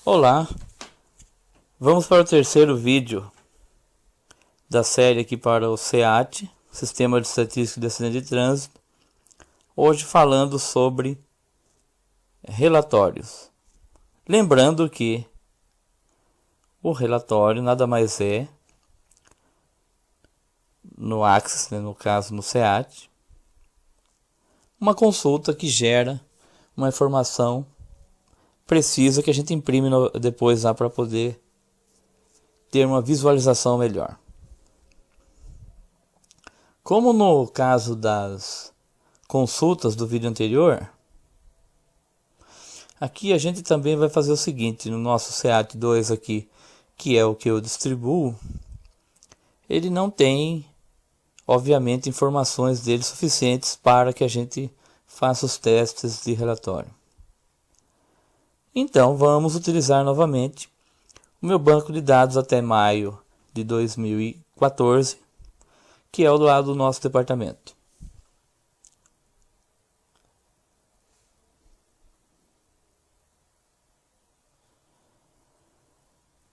Olá, vamos para o terceiro vídeo da série aqui para o SEAT, Sistema de Estatística de Acidente de Trânsito. Hoje falando sobre relatórios. Lembrando que o relatório nada mais é, no Axis, no caso no SEAT, uma consulta que gera uma informação precisa que a gente imprime depois lá para poder ter uma visualização melhor. Como no caso das consultas do vídeo anterior, aqui a gente também vai fazer o seguinte: no nosso SEAT 2 aqui, que é o que eu distribuo, ele não tem, obviamente, informações dele suficientes para que a gente faça os testes de relatório. Então vamos utilizar novamente o meu banco de dados até maio de 2014, que é o lado do nosso departamento.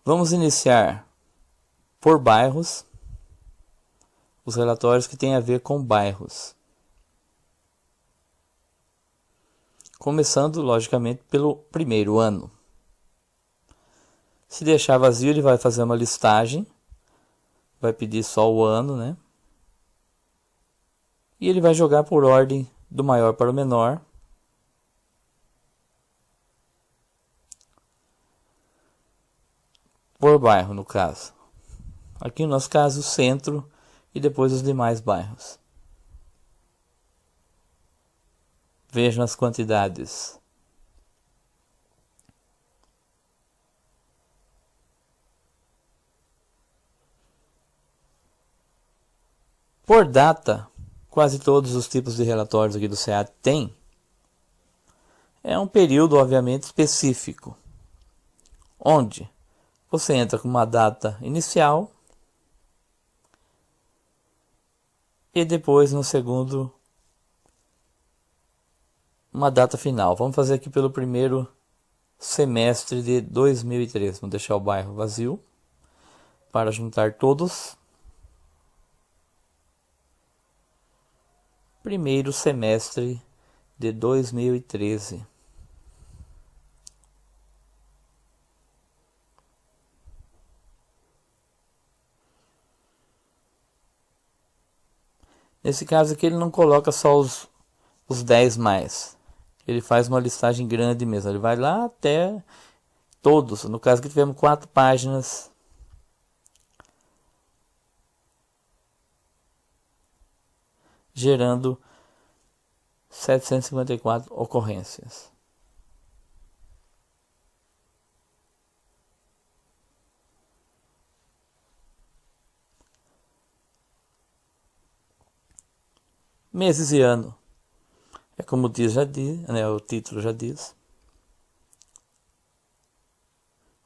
Vamos iniciar por bairros, os relatórios que têm a ver com bairros. Começando, logicamente, pelo primeiro ano. Se deixar vazio, ele vai fazer uma listagem, vai pedir só o ano, né? E ele vai jogar por ordem do maior para o menor. Por bairro, no caso. Aqui no nosso caso, o centro e depois os demais bairros. Vejam as quantidades. Por data, quase todos os tipos de relatórios aqui do SEAT têm. É um período, obviamente, específico, onde você entra com uma data inicial e depois no segundo uma data final. Vamos fazer aqui pelo primeiro semestre de 2013. Vamos deixar o bairro vazio para juntar todos. Primeiro semestre de 2013. Nesse caso aqui ele não coloca só os 10 mais. Ele faz uma listagem grande mesmo. Ele vai lá até todos. No caso que tivemos 4 páginas. Gerando 754 ocorrências. Meses e ano. É como diz, já diz, né, o título já diz.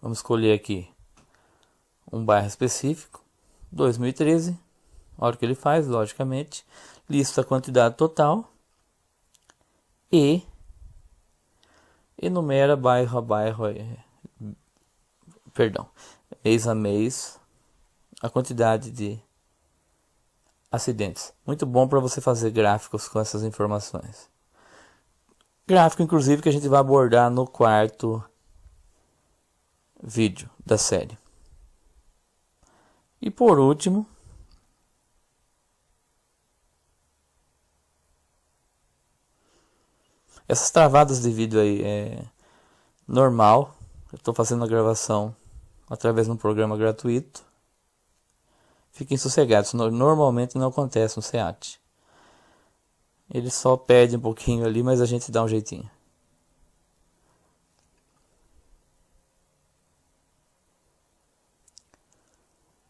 Vamos escolher aqui um bairro específico. 2013. A hora que ele faz, logicamente. Lista a quantidade total. E enumera bairro a bairro. Mês a mês. A quantidade de acidentes. Muito bom para você fazer gráficos com essas informações. Gráfico, inclusive, que a gente vai abordar no quarto vídeo da série. E por último, essas travadas de vídeo aí é normal. Eu estou fazendo a gravação através de um programa gratuito. Fiquem sossegados, normalmente não acontece no SEAT. Ele só perde um pouquinho ali, mas a gente dá um jeitinho.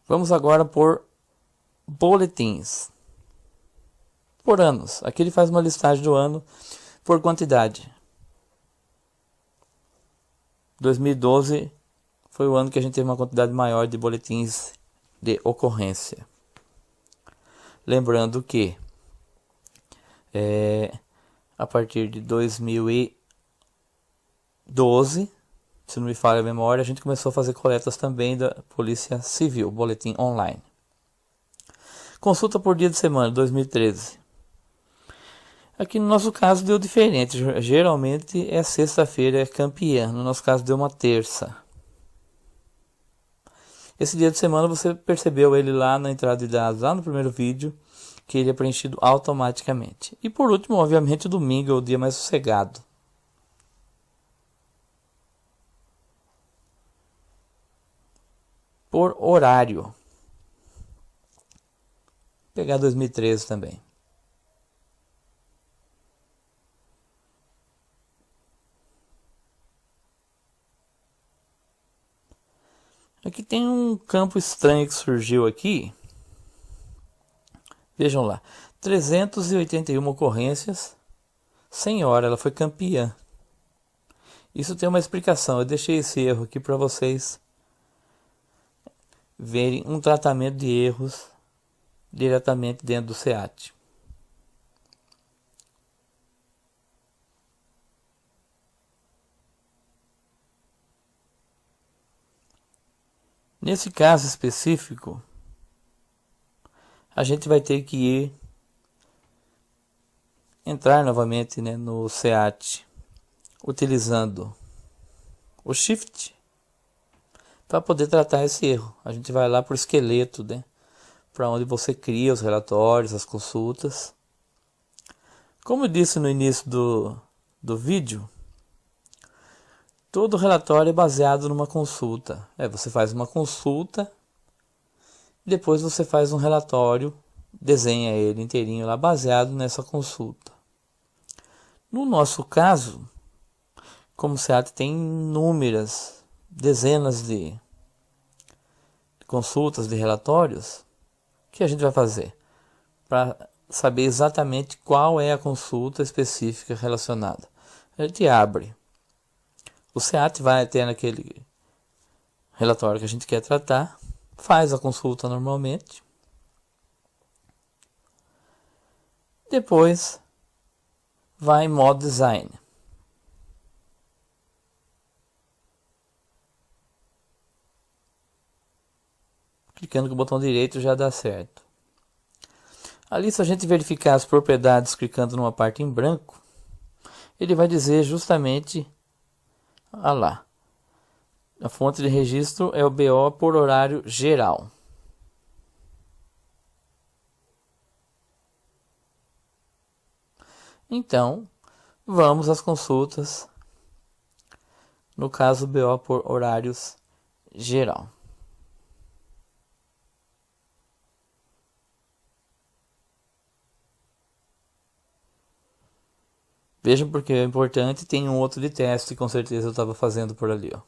Vamos agora por boletins. Por anos. Aqui ele faz uma listagem do ano por quantidade. 2012 foi o ano que a gente teve uma quantidade maior de boletins de ocorrência. Lembrando que a partir de 2012 se não me falha a memória, a gente começou a fazer coletas também da Polícia Civil, boletim online. Consulta por dia de semana, 2013. Aqui no nosso caso deu diferente, geralmente é sexta-feira, é campeã, no nosso caso deu uma terça. Esse dia de semana você percebeu ele lá na entrada de dados, lá no primeiro vídeo, que ele é preenchido automaticamente. E por último, obviamente, o domingo é o dia mais sossegado. Por horário. Vou pegar 2013 também. Aqui tem um campo estranho que surgiu aqui. Vejam lá, 381 ocorrências, 100 horas, ela foi campeã. Isso tem uma explicação, eu deixei esse erro aqui para vocês verem um tratamento de erros diretamente dentro do SEAT. Nesse caso específico, a gente vai ter que entrar novamente, né, no SEAT, utilizando o Shift para poder tratar esse erro. A gente vai lá para o esqueleto, né, para onde você cria os relatórios, as consultas. Como eu disse no início do vídeo, todo relatório é baseado numa consulta. Você faz uma consulta, depois você faz um relatório, desenha ele inteirinho lá, baseado nessa consulta. No nosso caso, como o SEAT tem inúmeras, dezenas de consultas, de relatórios, o que a gente vai fazer? Para saber exatamente qual é a consulta específica relacionada. A gente abre. O SEAT vai ter naquele relatório que a gente quer tratar, faz a consulta normalmente. Depois vai em modo design. Clicando com o botão direito já dá certo. Ali, se a gente verificar as propriedades clicando numa parte em branco, ele vai dizer justamente, lá, a fonte de registro é o BO por horário geral. Então, vamos às consultas, no caso BO por horários geral. Vejam porque é importante, tem um outro de teste, com certeza eu estava fazendo por ali, ó.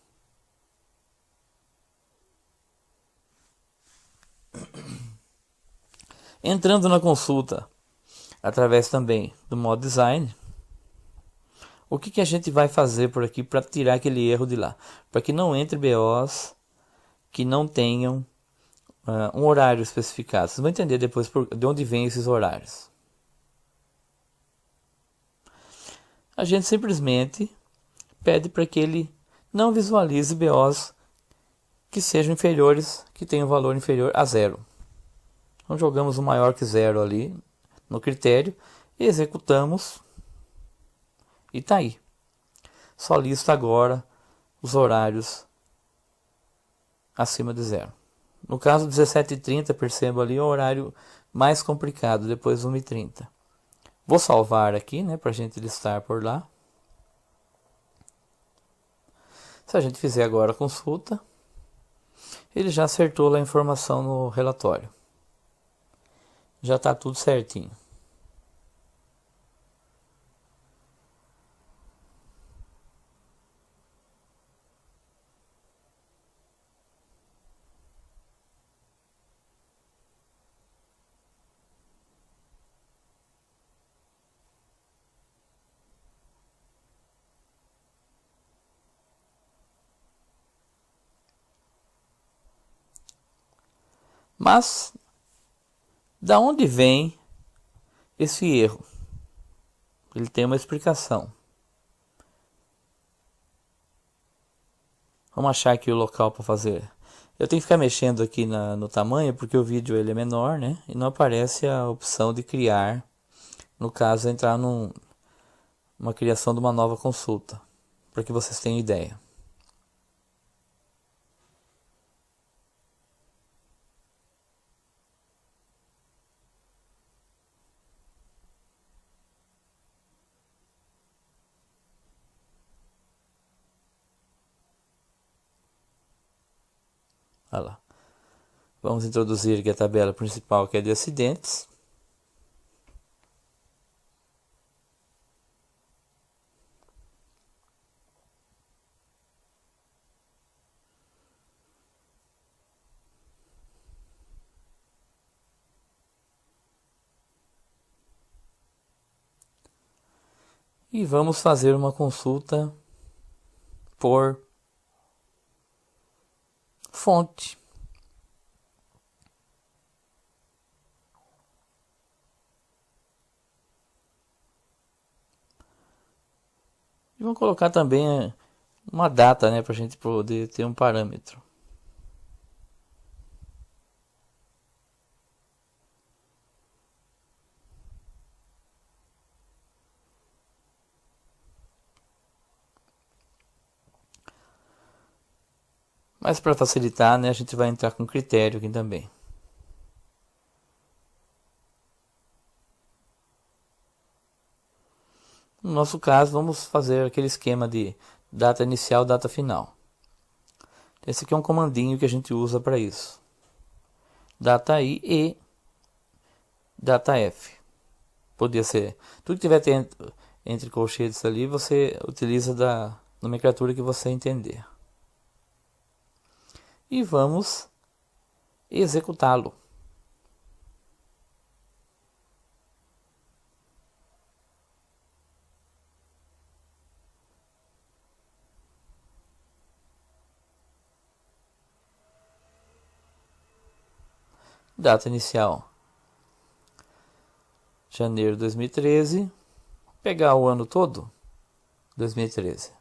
Entrando na consulta, através também do modo design, o que a gente vai fazer por aqui para tirar aquele erro de lá? Para que não entre BOs que não tenham um horário especificado. Vocês vão entender depois de onde vem esses horários. A gente simplesmente pede para que ele não visualize BOs que sejam inferiores, que tenham valor inferior a 0. Então jogamos o maior que 0 ali no critério, executamos e tá aí. Só lista agora os horários acima de 0. No caso 17h30, perceba ali o horário mais complicado, depois 1h30. Vou salvar aqui, né, para a gente listar por lá. Se a gente fizer agora a consulta, ele já acertou lá a informação no relatório. Já está tudo certinho. Mas, da onde vem esse erro? Ele tem uma explicação. Vamos achar aqui o local para fazer. Eu tenho que ficar mexendo aqui no tamanho porque o vídeo ele é menor, né? E não aparece a opção de criar. No caso, entrar numa criação de uma nova consulta. Para que vocês tenham ideia. Olha lá. Vamos introduzir aqui a tabela principal, que é de acidentes. E vamos fazer uma consulta por fonte. E vamos colocar também uma data, né, para a gente poder ter um parâmetro. Mas para facilitar, né, a gente vai entrar com critério aqui também. No nosso caso, vamos fazer aquele esquema de data inicial, data final. Esse aqui é um comandinho que a gente usa para isso. Data I e data F. Podia ser. Tudo que tiver entre colchetes ali, você utiliza da nomenclatura que você entender. E vamos executá-lo. Data inicial, janeiro de 2013. Pegar o ano todo, 2013.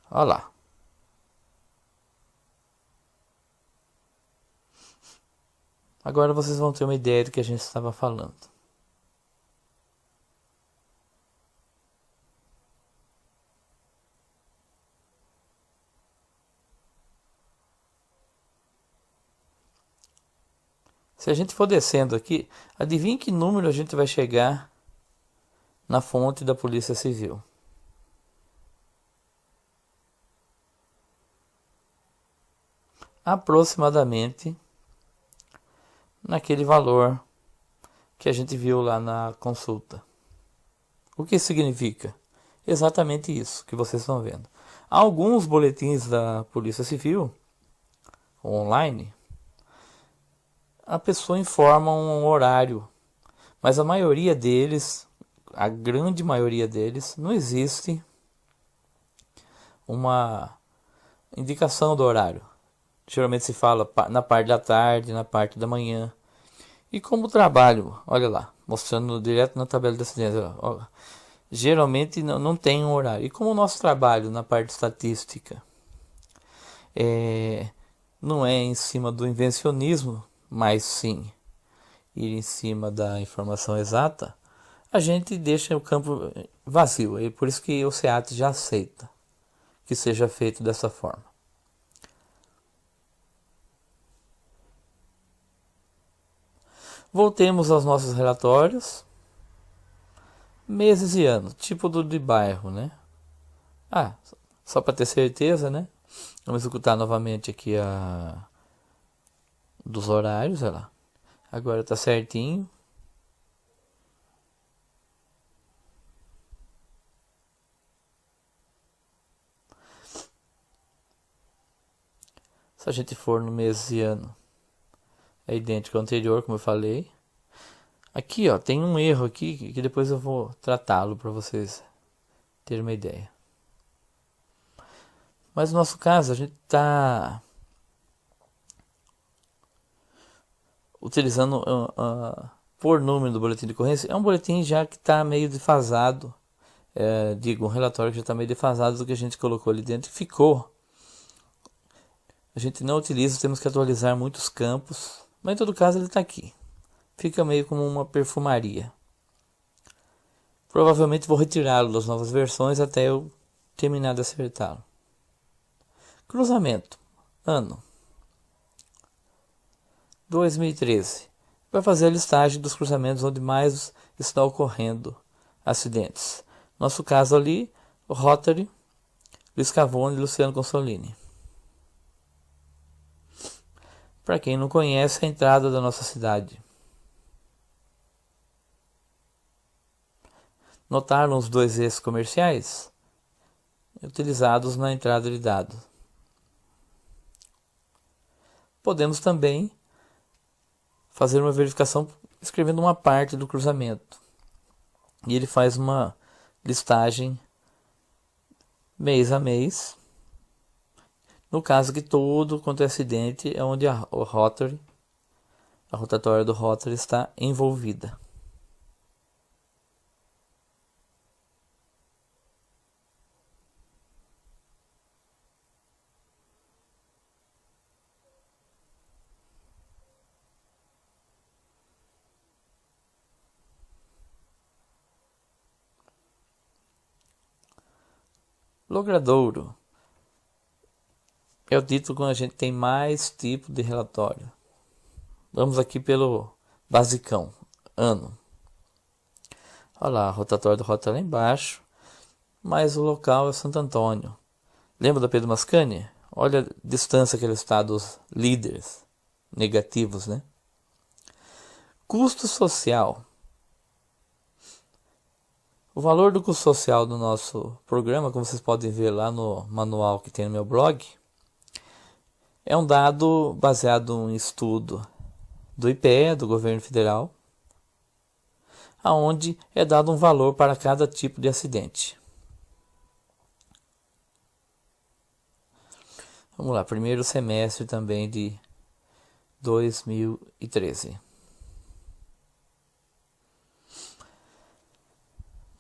Olha lá. Agora vocês vão ter uma ideia do que a gente estava falando. Se a gente for descendo aqui, adivinha que número a gente vai chegar na fonte da Polícia Civil. Aproximadamente naquele valor que a gente viu lá na consulta. O que significa? Exatamente isso que vocês estão vendo. Alguns boletins da Polícia Civil online, a pessoa informa um horário, mas a maioria deles, a grande maioria deles, não existe uma indicação do horário. Geralmente se fala na parte da tarde, na parte da manhã. E como trabalho, olha lá, mostrando direto na tabela de acidentes, geralmente não tem um horário. E como o nosso trabalho na parte estatística não é em cima do invencionismo, mas sim ir em cima da informação exata, a gente deixa o campo vazio. É por isso que o SEAT já aceita que seja feito dessa forma. Voltemos aos nossos relatórios. Meses e anos, tipo do de bairro, né? Só para ter certeza, né? Vamos executar novamente aqui a dos horários, olha lá. Agora tá certinho. Se a gente for no mês e ano, é idêntico ao anterior, como eu falei. Aqui, ó, tem um erro aqui que depois eu vou tratá-lo para vocês terem uma ideia. Mas no nosso caso, a gente está utilizando por número do boletim de ocorrência. É um boletim já que está meio defasado digo, um relatório que já está meio defasado do que a gente colocou ali dentro e ficou. A gente não utiliza, temos que atualizar muitos campos, mas em todo caso ele está aqui. Fica meio como uma perfumaria. Provavelmente vou retirá-lo das novas versões até eu terminar de acertá-lo. Cruzamento. Ano 2013. Vai fazer a listagem dos cruzamentos onde mais está ocorrendo acidentes. Nosso caso ali, o Rotary, Luiz Cavone e Luciano Consolini. Para quem não conhece, a entrada da nossa cidade. Notaram os dois eixos comerciais utilizados na entrada de dados. Podemos também fazer uma verificação escrevendo uma parte do cruzamento. E ele faz uma listagem mês a mês. No caso que todo quanto é acidente é onde a rotatória do Rotary está envolvida. Logradouro é o título quando a gente tem mais tipo de relatório. Vamos aqui pelo basicão, ano. Olha lá, a rotatória do Rotary lá embaixo, mas o local é Santo Antônio. Lembra da Pedro Mascani? Olha a distância que ele está dos líderes negativos, né? Custo social. O valor do custo social do nosso programa, como vocês podem ver lá no manual que tem no meu blog, é um dado baseado em estudo do IPE, do governo federal, aonde é dado um valor para cada tipo de acidente. Vamos lá, primeiro semestre também de 2013.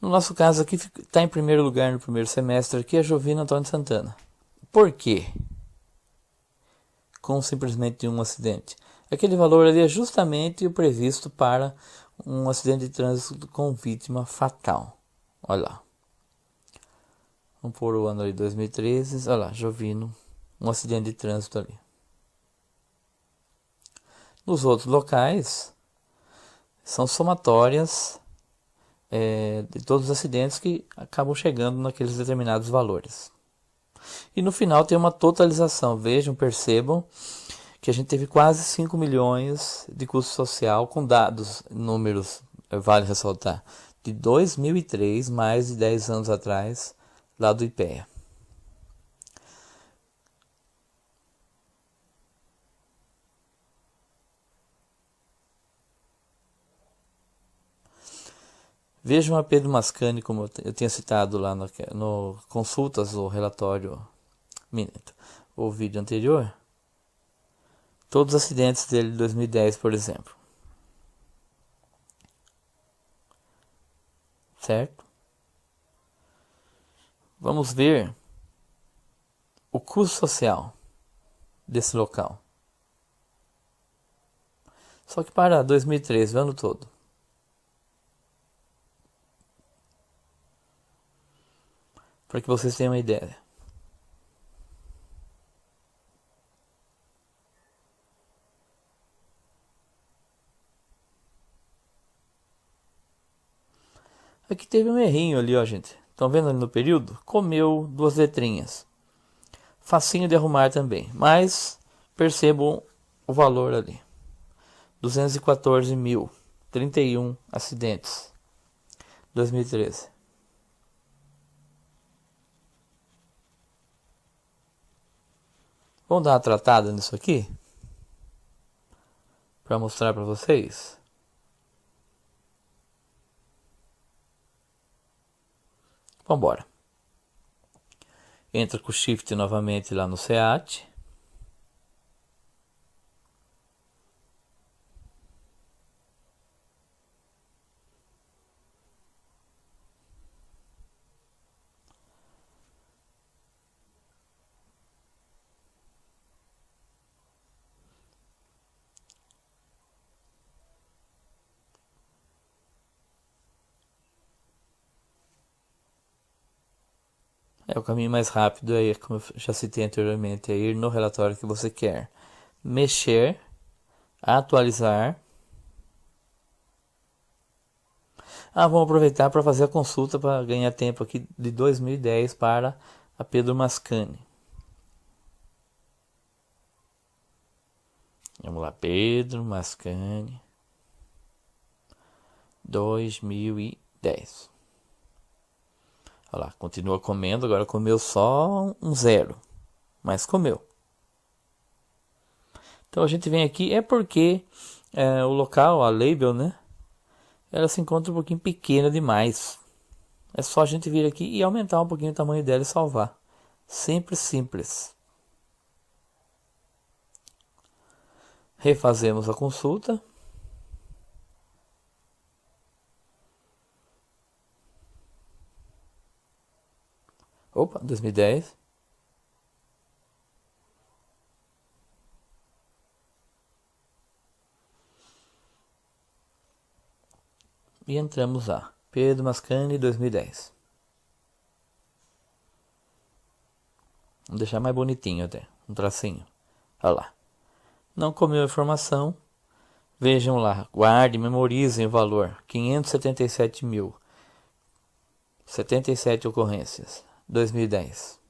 No nosso caso aqui está em primeiro lugar no primeiro semestre aqui a Jovina Antônio Santana. Por quê? Com simplesmente um acidente. Aquele valor ali é justamente o previsto para um acidente de trânsito com vítima fatal. Olha lá. Vamos pôr o ano ali 2013. Olha lá, Jovino. Um acidente de trânsito ali. Nos outros locais, são somatórias de todos os acidentes que acabam chegando naqueles determinados valores. E no final tem uma totalização. Vejam, percebam que a gente teve quase 5 milhões de custo social com dados, números, vale ressaltar, de 2003, mais de 10 anos atrás, lá do IPEA. Vejam a Pedro Mascani, como eu tinha citado lá no consultas, o relatório, o vídeo anterior. Todos os acidentes dele de 2010, por exemplo. Certo? Vamos ver o custo social desse local. Só que para 2013, o ano todo. Para que vocês tenham uma ideia. Aqui teve um errinho ali, ó, gente. Estão vendo ali no período? Comeu 2 letrinhas. Facinho de arrumar também. Mas percebam o valor ali. 214 mil. 31 acidentes. 2013. Vamos dar uma tratada nisso aqui? Para mostrar para vocês. Vamos embora. Entra com o Shift novamente lá no SEAT. O caminho mais rápido é, como eu já citei anteriormente, é ir no relatório que você quer mexer, atualizar. Vamos aproveitar para fazer a consulta para ganhar tempo aqui de 2010 para a Pedro Mascani. Vamos lá, Pedro Mascani 2010. Olha lá, continua comendo, agora comeu só um 0, mas comeu. Então a gente vem aqui, é porque o local, a label, né? Ela se encontra um pouquinho pequena demais. É só a gente vir aqui e aumentar um pouquinho o tamanho dela e salvar. Sempre simples. Refazemos a consulta. Opa, 2010. E entramos lá. Pedro Mascani 2010. Vamos deixar mais bonitinho até. Um tracinho. Olha lá. Não comeu a informação. Vejam lá. Guarde, memorizem o valor. 577 mil. 77 ocorrências. 2010.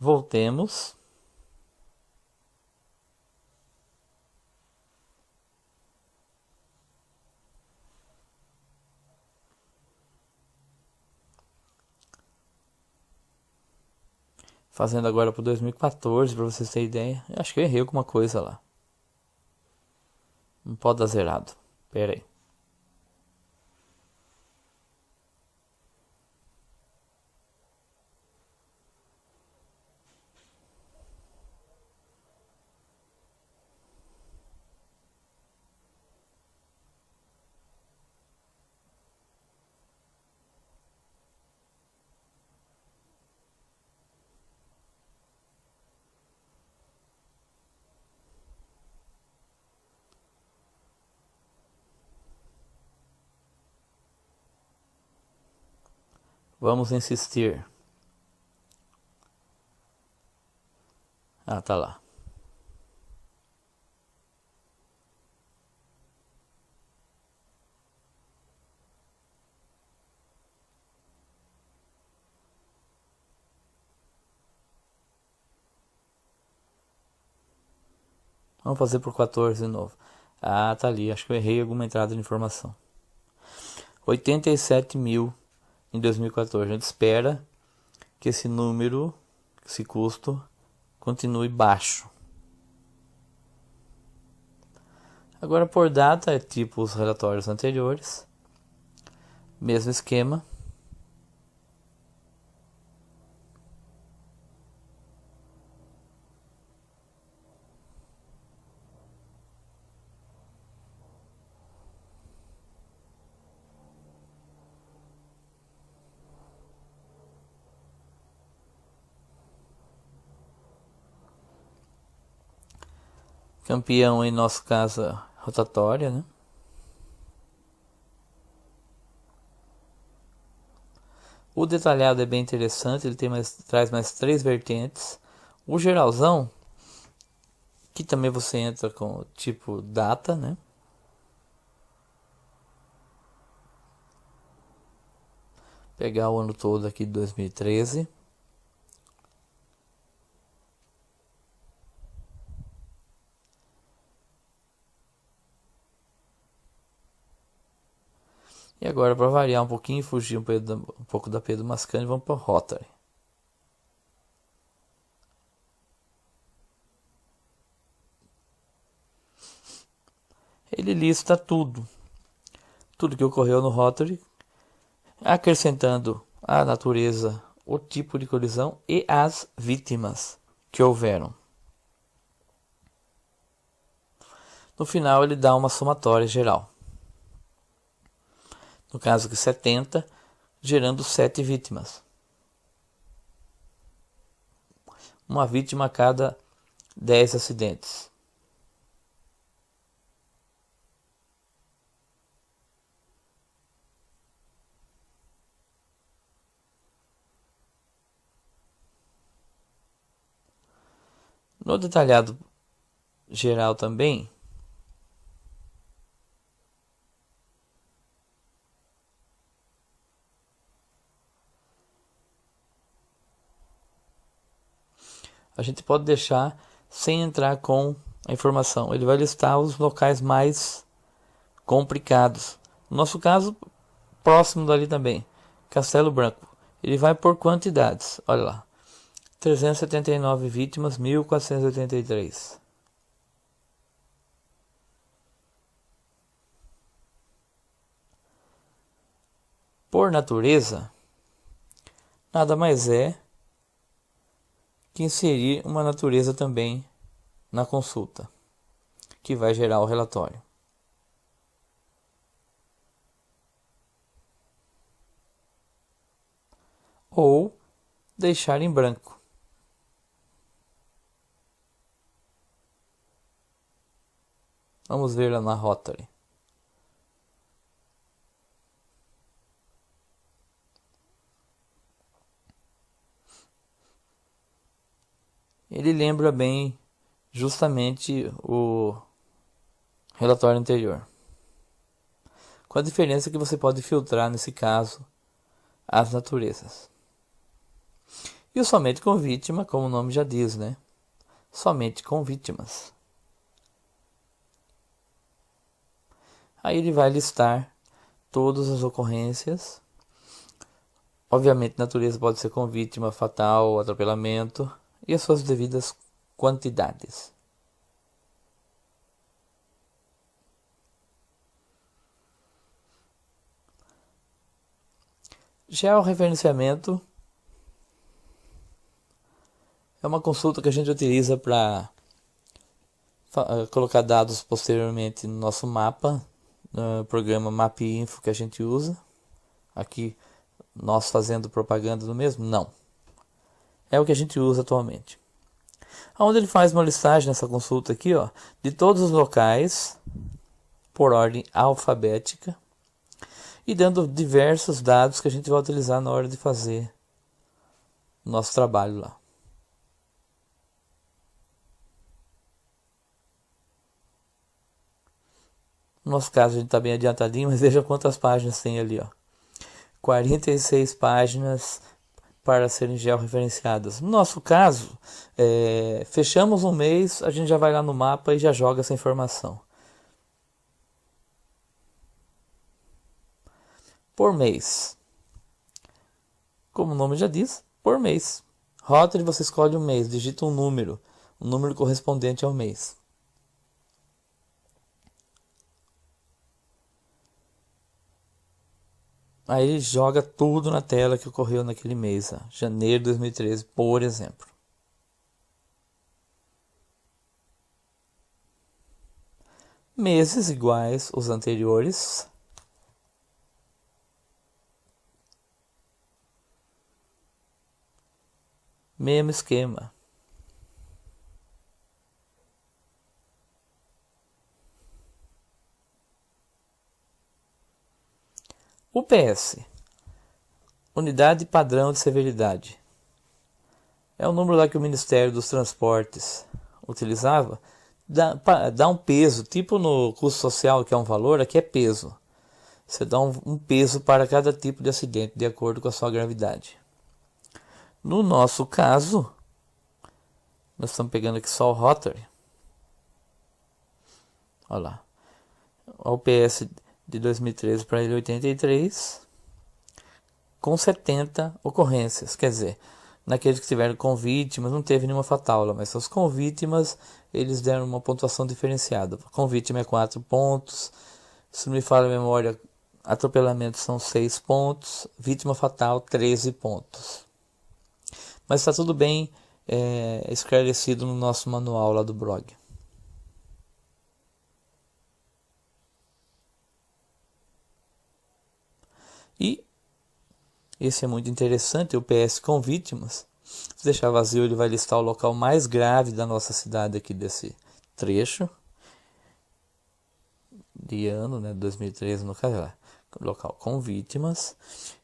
Voltemos. Fazendo agora para 2014, para vocês terem ideia. Eu acho que eu errei alguma coisa lá. Não pode dar zerado. Pera aí. Vamos insistir. Tá lá. Vamos fazer por 14 de novo. Tá ali. Acho que eu errei alguma entrada de informação. 87 mil em 2014. A gente espera que esse número, esse custo, continue baixo. Agora por data é tipo os relatórios anteriores. Mesmo esquema. Campeão em nosso caso rotatória, né? O detalhado é bem interessante, ele traz mais 3 vertentes. O geralzão, que também você entra com tipo data, né? Pegar o ano todo aqui de 2013. E agora, para variar um pouquinho, fugir um pouco da Pedro Mascani, vamos para o Rotary. Ele lista tudo que ocorreu no Rotary, acrescentando a natureza, o tipo de colisão e as vítimas que houveram. No final, ele dá uma somatória geral. no caso aqui 70, gerando 7 vítimas. Uma vítima a cada 10 acidentes. No detalhado geral também, a gente pode deixar sem entrar com a informação. Ele vai listar os locais mais complicados. No nosso caso, próximo dali também, Castelo Branco. Ele vai por quantidades. Olha lá. 379 vítimas, 1483. Por natureza, nada mais é que inserir uma natureza também na consulta, que vai gerar o relatório. Ou deixar em branco. Vamos ver lá na Rotary. Ele lembra bem justamente o relatório anterior. Com a diferença que você pode filtrar, nesse caso, as naturezas. E o somente com vítima, como o nome já diz, né? Somente com vítimas. Aí ele vai listar todas as ocorrências. Obviamente, natureza pode ser com vítima, fatal, atropelamento e as suas devidas quantidades. Georreferenciamento é uma consulta que a gente utiliza para colocar dados posteriormente no nosso mapa, no programa MapInfo que a gente usa. Aqui nós fazendo propaganda do mesmo? Não. É o que a gente usa atualmente. Onde ele faz uma listagem nessa consulta aqui, ó, de todos os locais por ordem alfabética e dando diversos dados que a gente vai utilizar na hora de fazer o nosso trabalho lá. No nosso caso a gente está bem adiantadinho, mas veja quantas páginas tem ali, ó. 46 páginas para serem georreferenciadas. No nosso caso, fechamos um mês, a gente já vai lá no mapa e já joga essa informação. Por mês. Como o nome já diz, por mês. Rotary, você escolhe um mês, digita um número correspondente ao mês. Aí ele joga tudo na tela que ocorreu naquele mês, janeiro de 2013, por exemplo. Meses iguais os anteriores. Mesmo esquema. UPS, Unidade Padrão de Severidade, é o número lá que o Ministério dos Transportes utilizava. Dá um peso, tipo no custo social, que é um valor, aqui é peso. Você dá um peso para cada tipo de acidente, de acordo com a sua gravidade. No nosso caso, nós estamos pegando aqui só o Rotary. Olha lá. O UPS de 2013 para ele 83, com 70 ocorrências. Quer dizer, naqueles que tiveram com vítimas, não teve nenhuma fatal, mas os com vítimas, eles deram uma pontuação diferenciada. Com vítima é 4 pontos, se não me falha a memória, atropelamento são 6 pontos, vítima fatal 13 pontos. Mas está tudo bem esclarecido no nosso manual lá do blog. E esse é muito interessante, o PS com vítimas. Se deixar vazio, ele vai listar o local mais grave da nossa cidade aqui desse trecho de ano, né, 2013 no caso, lá, local com vítimas,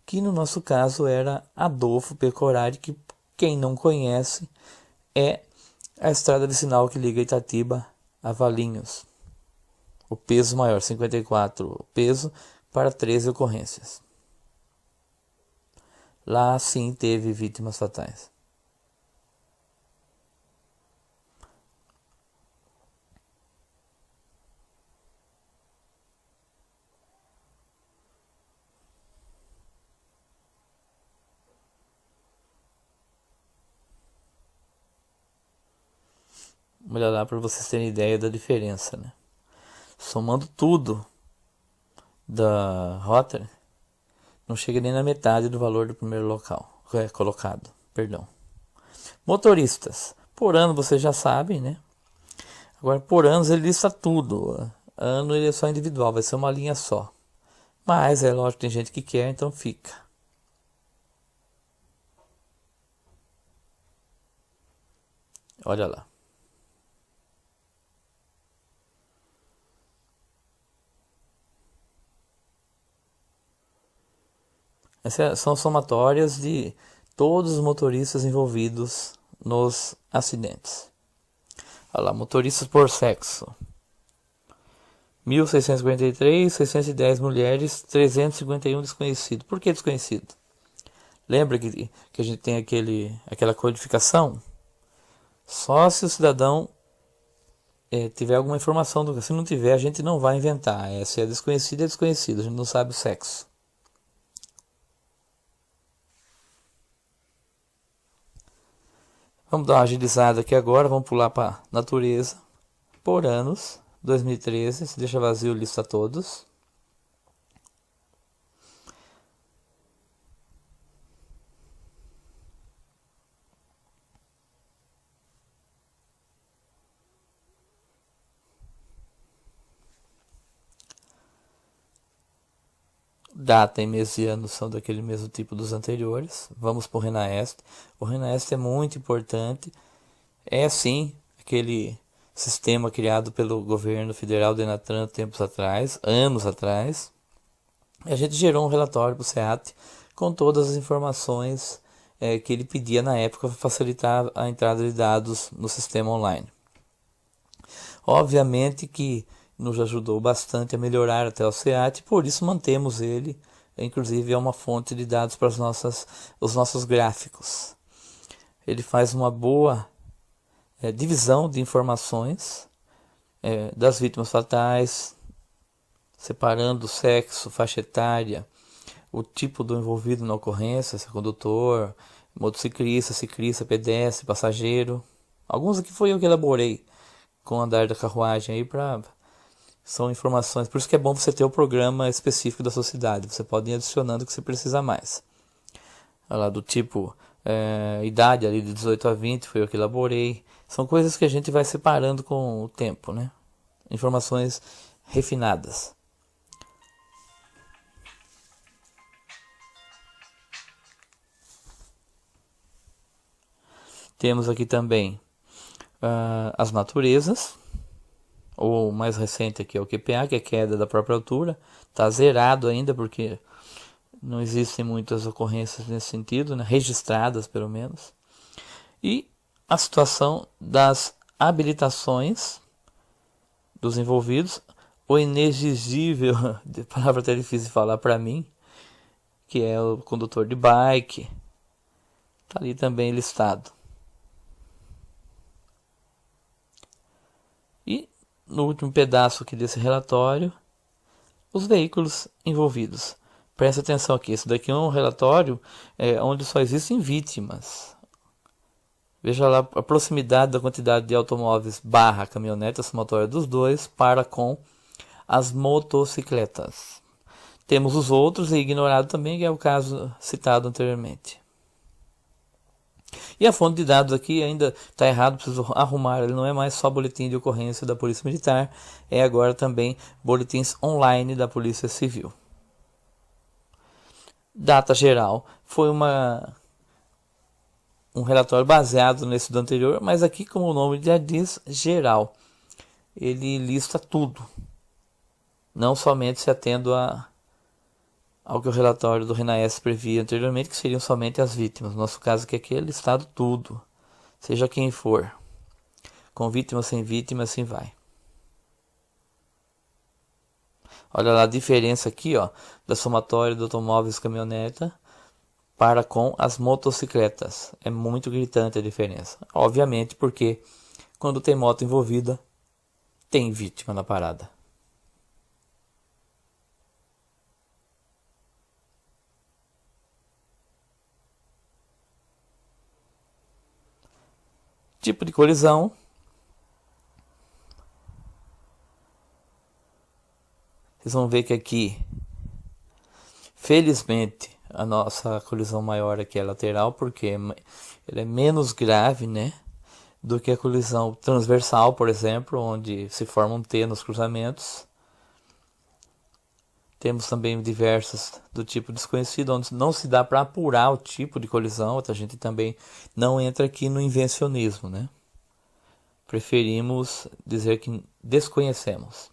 que no nosso caso era Adolfo Pecorari, que quem não conhece é a estrada vicinal que liga Itatiba a Valinhos. O peso maior, 54 peso para 13 ocorrências. Lá sim teve vítimas fatais. Olha lá para vocês terem ideia da diferença, né? Somando tudo da rota, não chega nem na metade do valor do primeiro local colocado. Perdão. Motoristas. Por ano vocês já sabem, né? Agora por anos ele lista tudo. Ano ele é só individual, vai ser uma linha só. Mas é lógico que tem gente que quer, então fica. Olha lá. Essas são somatórias de todos os motoristas envolvidos nos acidentes. Olha lá, motoristas por sexo. 1.653, 610 mulheres, 351 desconhecidos. Por que desconhecido? Lembra que a gente tem aquela codificação? Só se o cidadão tiver alguma informação. Se não tiver, a gente não vai inventar. Se é desconhecido, é desconhecido. A gente não sabe o sexo. Vamos dar uma agilizada aqui agora. Vamos pular para natureza. Por anos. 2013. Se deixa vazio, lista todos. Data e mês e ano são daquele mesmo tipo dos anteriores. Vamos para o RENAEST. O RENAEST é muito importante. É sim aquele sistema criado pelo governo federal Denatran tempos atrás, anos atrás. E a gente gerou um relatório para o SEAT com todas as informações que ele pedia na época para facilitar a entrada de dados no sistema online. Obviamente que nos ajudou bastante a melhorar até o SEAT, por isso mantemos ele, inclusive é uma fonte de dados para os nossos gráficos. Ele faz uma boa divisão de informações das vítimas fatais, separando o sexo, faixa etária, o tipo do envolvido na ocorrência, se é condutor, motociclista, ciclista, pedestre, passageiro. Alguns aqui foi eu que elaborei com o andar da carruagem aí são informações, por isso que é bom você ter o programa específico da sua cidade. Você pode ir adicionando o que você precisa mais. Olha lá, do tipo idade ali de 18 a 20 foi eu que elaborei. São coisas que a gente vai separando com o tempo, né? Informações refinadas. Temos aqui também as naturezas. O mais recente aqui é o QPA, que é queda da própria altura. Está zerado ainda porque não existem muitas ocorrências nesse sentido, né? Registradas pelo menos. E a situação das habilitações dos envolvidos, o inexigível, palavra até difícil de falar para mim, que é o condutor de bike, está ali também listado. E no último pedaço aqui desse relatório, os veículos envolvidos. Presta atenção aqui, isso daqui é um relatório onde só existem vítimas. Veja lá a proximidade da quantidade de automóveis / caminhonete, a somatória dos dois, para com as motocicletas. Temos os outros e ignorado também, que é o caso citado anteriormente. E a fonte de dados aqui ainda está errado, preciso arrumar. Ele não é mais só boletim de ocorrência da Polícia Militar, é agora também boletins online da Polícia Civil. Data geral foi um relatório baseado nesse do anterior, mas aqui, como o nome já diz, geral. Ele lista tudo, não somente se atendo ao que o relatório do RENAES previa anteriormente, que seriam somente as vítimas. No nosso caso aqui é listado tudo, seja quem for, com vítima, sem vítima, assim vai. Olha lá a diferença aqui, ó, da somatória do automóveis e caminhoneta para com as motocicletas. É muito gritante a diferença. Obviamente porque quando tem moto envolvida, tem vítima na parada. Tipo de colisão. Vocês vão ver que aqui, felizmente, a nossa colisão maior aqui é lateral, porque ela é menos grave, né, do que a colisão transversal, por exemplo, onde se forma um T nos cruzamentos. Temos também diversas do tipo desconhecido, onde não se dá para apurar o tipo de colisão. A gente também não entra aqui no invencionismo, né? Preferimos dizer que desconhecemos.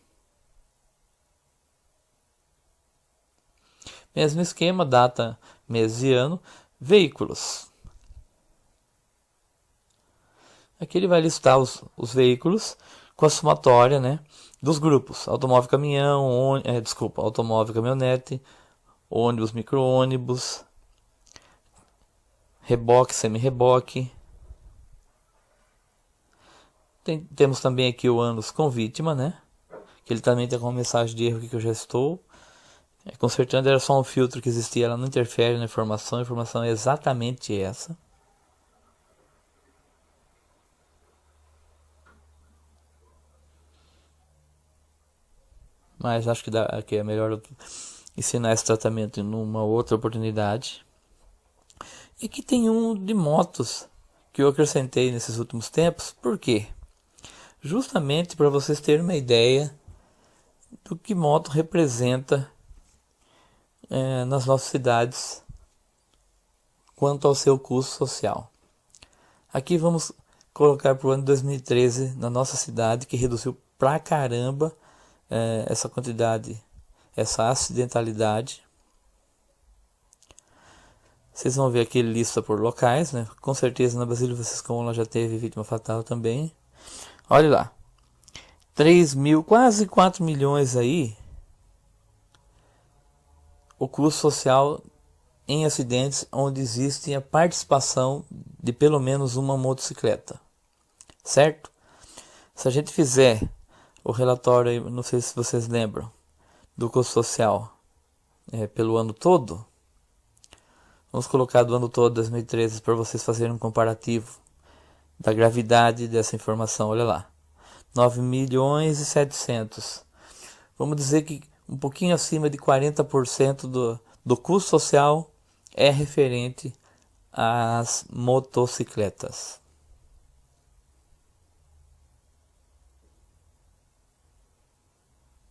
Mesmo esquema, data, mês e ano. Veículos. Aqui ele vai listar os veículos com a somatória, né, dos grupos: automóvel, caminhão, automóvel, caminhonete, ônibus, micro-ônibus, reboque, semi-reboque. Temos também aqui o ânus com vítima, né, que ele também tem como mensagem de erro aqui que eu já estou consertando. Era só um filtro que existia, ela não interfere na informação, a informação é exatamente essa. Mas acho que é melhor ensinar esse tratamento em uma outra oportunidade. E aqui tem um de motos que eu acrescentei nesses últimos tempos. Por quê? Justamente para vocês terem uma ideia do que moto representa nas nossas cidades quanto ao seu custo social. Aqui vamos colocar para o ano 2013 na nossa cidade, que reduziu pra caramba essa quantidade, essa acidentalidade. Vocês vão ver aqui lista por locais, né? Com certeza na Basílio Vasconcelos ela já teve vítima fatal também. Olha lá, 3 mil, quase 4 milhões aí, o custo social em acidentes onde existe a participação de pelo menos uma motocicleta, certo? Se a gente fizer o relatório, não sei se vocês lembram, do custo social pelo ano todo, vamos colocar do ano todo, 2013, para vocês fazerem um comparativo da gravidade dessa informação. Olha lá, 9 milhões e 700. Vamos dizer que um pouquinho acima de 40% do custo social é referente às motocicletas.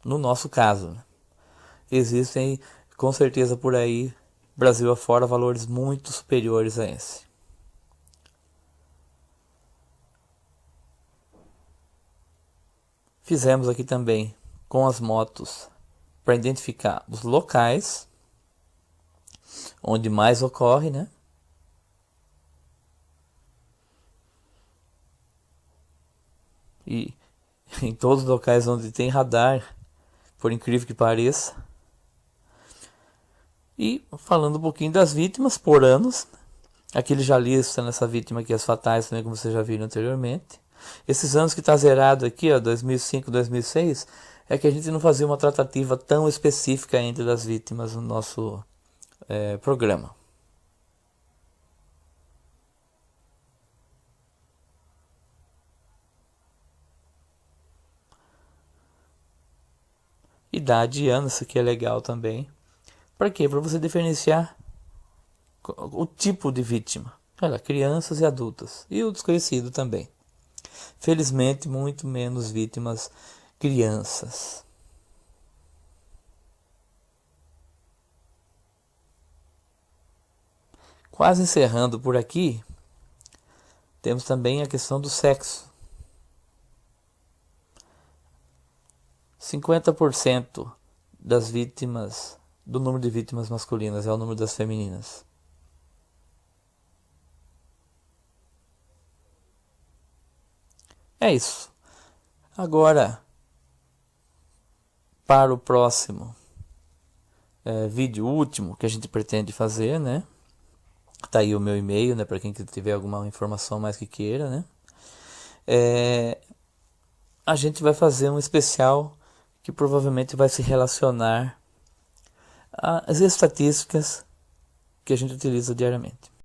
No nosso caso, existem com certeza por aí, Brasil afora, valores muito superiores a esse. Fizemos aqui também com as motos para identificar os locais onde mais ocorre, né? E em todos os locais onde tem radar, por incrível que pareça. E falando um pouquinho das vítimas por anos, aqui ele já lista nessa vítima aqui as fatais, né, como vocês já viram anteriormente. Esses anos que está zerado aqui, ó, 2005, 2006, é que a gente não fazia uma tratativa tão específica entre as vítimas no nosso programa. Idade e anos, isso aqui é legal também. Para quê? Para você diferenciar o tipo de vítima. Olha, crianças e adultas. E o desconhecido também. Felizmente, muito menos vítimas crianças. Quase encerrando por aqui, temos também a questão do sexo. 50% das vítimas, do número de vítimas masculinas é o número das femininas. É isso. Agora, para o próximo vídeo último que a gente pretende fazer, né? Tá aí o meu e-mail, né? Para quem tiver alguma informação mais que queira, né? A gente vai fazer um especial que provavelmente vai se relacionar às estatísticas que a gente utiliza diariamente.